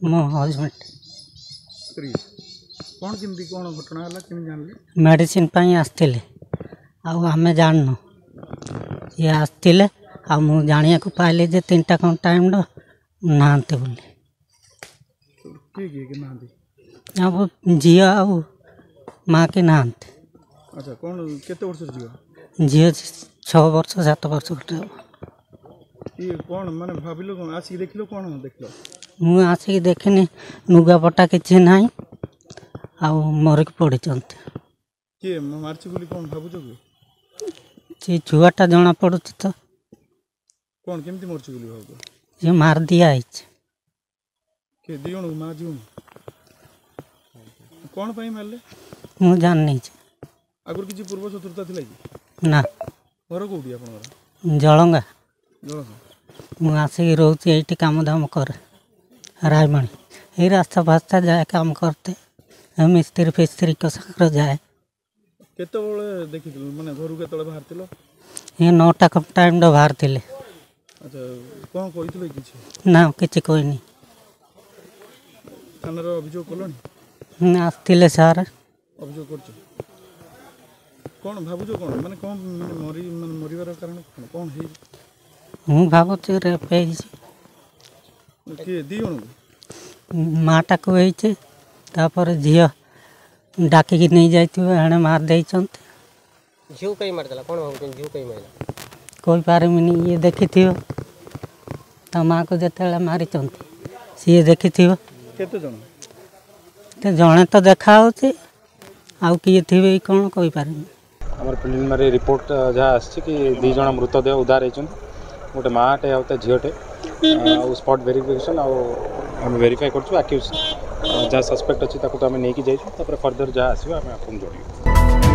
मो हजबैंड स्त्री कौन केमती कौन घटना है केमी जानले मेडिसिन पाई आसतिले आमे जाननु ये आसतिले आ मु जानिया को पाइले जे 3टा कम टाइम रो नांते बोले के नांती अब जिया आ माँ के नांते। अच्छा कौन केते वर्ष जियो झील 6 वर्ष 7 वर्ष गोटे ये कौन माने भाबिलो कौन आसी देखिलो कौन देखलो मु आसिक देखनी लुगापटा किसी ना आ मरिक पड़ी किए मार्ची बोली कौन भाबुछ कि छुआटा जना पड़ू तो कौन केमती मरची बोली भाबुछ ये मार दिया के दियोन मां जीवन कौन पाई मारले मु जाननी आगुर किसी पूर्व शत्रुता थिला कि ना घर कोठी आपनर जलंगा जलंगा मु आसिक रोचे ये काम धाम कर रायमणी ये रास्ता फास्ता जाए काम करते मिस्त्री फिस्त्री को सागर जाए केते बेले देखिथिल माने घर केते बाहर थिलो ये 9टा कम टाइम रो बाहर थिले। अच्छा कौन कहिथिल किछि ना किछि कोई नहीं थाना रो अभियोग कोलोनी आसतिले सार अभियोग करछ कौन भाबुछ कौन माने कौन मरी माने मरिवार कारण कौन हे मु भाबुछ रेप है के दियोन माटा को होइछे तापर झियो डाकी नहीं जाइथिबे हणे मार देइछंत झियो कई मारदला कोन भाबुछ झियो कई मारला कोई पारमिनी ये देखिथियो ता माँ को जेतेला मारिछंत सी देखिथियो केते जण ते जणे तो देखा होचे आउ किए थिबे कोन कोई पारमिनी हमर प्रिलिमिनरी रिपोर्ट जहाँ आछि कि 2 जण मृतदेह उद्धार होइछन गोटे माटे आउते झियोटे स्पॉट वेरिफिकेशन आम वेरीफाई करछु अक्यूज जहाँ सस्पेक्ट अच्छी ताको तो आम नहीं जाइछु फर्दर जहाँ आसो आम आपको जणाइबु।